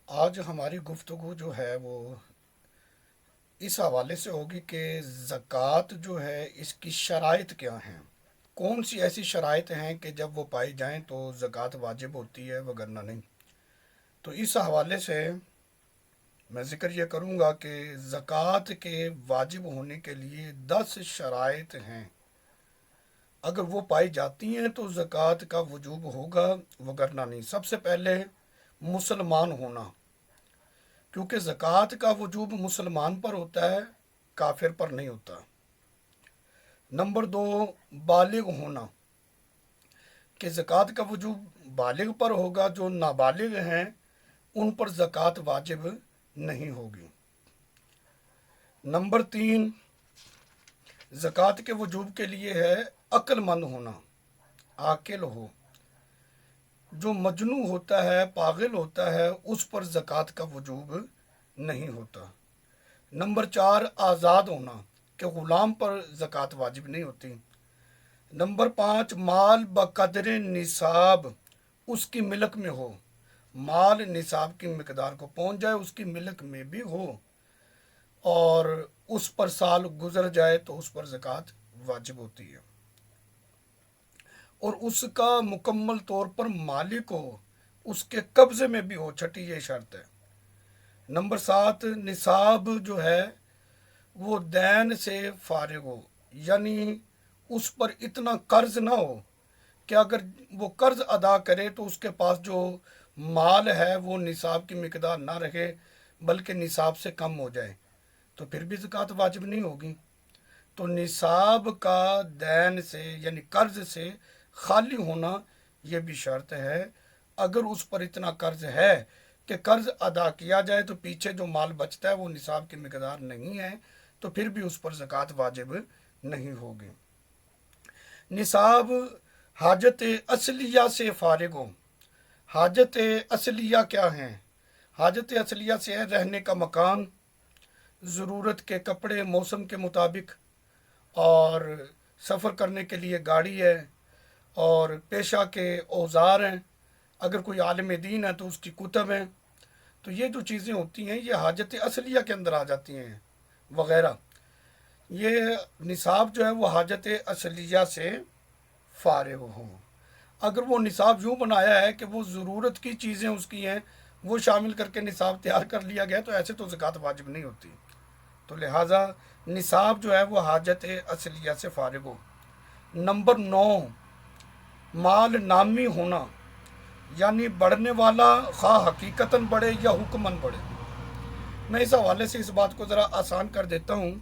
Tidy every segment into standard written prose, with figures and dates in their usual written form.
آج ہماری گفتگو جو ہے وہ اس حوالے سے ہوگی کہ زکوٰۃ جو ہے اس کی شرائط کیا ہیں۔ کون سی ایسی شرائط ہیں کہ جب وہ پائی جائیں تو زکوٰۃ واجب ہوتی ہے وگرنہ نہیں۔ تو اس حوالے سے میں ذکر یہ کروں گا کہ زکوٰۃ کے واجب ہونے کے لیے 10 شرائط ہیں۔ اگر وہ پائی جاتی ہیں تو زکوٰۃ کا وجوب ہوگا وگرنہ نہیں۔ سب سے پہلے مسلمان ہونا، کیونکہ زکوٰۃ کا وجوب مسلمان پر ہوتا ہے، کافر پر نہیں ہوتا۔ نمبر 2، بالغ ہونا، کہ زکوٰۃ کا وجوب بالغ پر ہوگا، جو نابالغ ہیں ان پر زکوٰۃ واجب نہیں ہوگی۔ نمبر 3، زکوٰۃ کے وجوب کے لیے ہے عقل مند ہونا، عاقل ہو۔ جو مجنون ہوتا ہے، پاگل ہوتا ہے، اس پر زکوٰۃ کا وجوب نہیں ہوتا۔ نمبر 4، آزاد ہونا، کہ غلام پر زکوٰۃ واجب نہیں ہوتی۔ نمبر 5، مال بقدر نصاب اس کی ملک میں ہو، مال نصاب کی مقدار کو پہنچ جائے، اس کی ملک میں بھی ہو، اور اس پر سال گزر جائے تو اس پر زکوٰۃ واجب ہوتی ہے، اور اس کا مکمل طور پر مالک ہو، اس کے قبضے میں بھی ہو، چھٹی یہ شرط ہے۔ نمبر 7، نصاب جو ہے وہ دین سے فارغ ہو، یعنی اس پر اتنا قرض نہ ہو کہ اگر وہ قرض ادا کرے تو اس کے پاس جو مال ہے وہ نصاب کی مقدار نہ رہے بلکہ نصاب سے کم ہو جائے، تو پھر بھی زکوٰۃ واجب نہیں ہوگی۔ تو نصاب کا دین سے یعنی قرض سے خالی ہونا یہ بھی شرط ہے۔ اگر اس پر اتنا قرض ہے کہ قرض ادا کیا جائے تو پیچھے جو مال بچتا ہے وہ نصاب کی مقدار نہیں ہے، تو پھر بھی اس پر زکوٰۃ واجب نہیں ہوگی۔ نصاب حاجت اصلیہ سے فارغ ہو۔ حاجت اصلیہ کیا ہیں؟ حاجت اصلیہ سے ہے رہنے کا مکان، ضرورت کے کپڑے موسم کے مطابق، اور سفر کرنے کے لیے گاڑی ہے، اور پیشہ کے اوزار ہیں، اگر کوئی عالم دین ہے تو اس کی کتب ہیں۔ تو یہ جو چیزیں ہوتی ہیں یہ حاجت اصلیہ کے اندر آ جاتی ہیں وغیرہ۔ یہ نصاب جو ہے وہ حاجت اصلیہ سے فارغ ہوں۔ اگر وہ نصاب یوں بنایا ہے کہ وہ ضرورت کی چیزیں اس کی ہیں وہ شامل کر کے نصاب تیار کر لیا گیا تو ایسے تو زکوٰۃ واجب نہیں ہوتی۔ تو لہٰذا نصاب جو ہے وہ حاجت اصلیہ سے فارغ ہو۔ نمبر 9، مال نامی ہونا، یعنی بڑھنے والا، خواہ حقیقتاً بڑھے یا حکماً بڑھے۔ میں اس حوالے سے اس بات کو ذرا آسان کر دیتا ہوں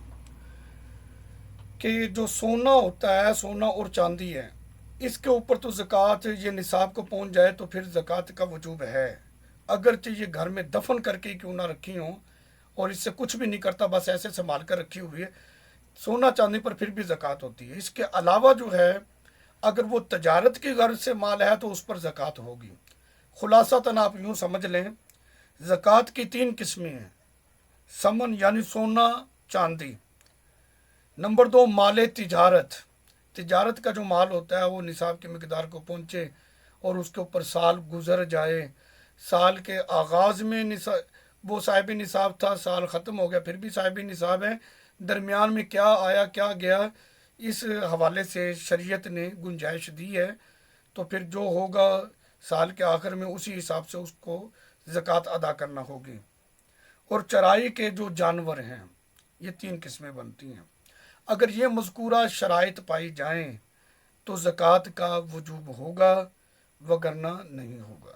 کہ جو سونا ہوتا ہے، سونا اور چاندی ہے، اس کے اوپر تو زکوٰۃ یہ نصاب کو پہنچ جائے تو پھر زکوٰۃ کا وجوب ہے، اگرچہ یہ گھر میں دفن کر کے کیوں نہ رکھی ہوں اور اس سے کچھ بھی نہیں کرتا، بس ایسے سنبھال کر رکھی ہوئی ہے، سونا چاندی پر پھر بھی زکوٰۃ ہوتی ہے۔ اس کے علاوہ جو ہے اگر وہ تجارت کی غرض سے مال ہے تو اس پر زکوٰۃ ہوگی۔ خلاصتاً آپ یوں سمجھ لیں، زکوٰۃ کی 3 قسمیں ہیں: ثمن یعنی سونا چاندی۔ نمبر 2، مال تجارت، تجارت کا جو مال ہوتا ہے وہ نصاب کی مقدار کو پہنچے اور اس کے اوپر سال گزر جائے، سال کے آغاز میں وہ صاحب نصاب تھا، سال ختم ہو گیا پھر بھی صاحب نصاب ہے، درمیان میں کیا آیا کیا گیا، اس حوالے سے شریعت نے گنجائش دی ہے، تو پھر جو ہوگا سال کے آخر میں اسی حساب سے اس کو زکوٰۃ ادا کرنا ہوگی۔ اور چرائی کے جو جانور ہیں، یہ 3 قسمیں بنتی ہیں۔ اگر یہ مذکورہ شرائط پائی جائیں تو زکوٰۃ کا وجوب ہوگا وگرنہ نہیں ہوگا۔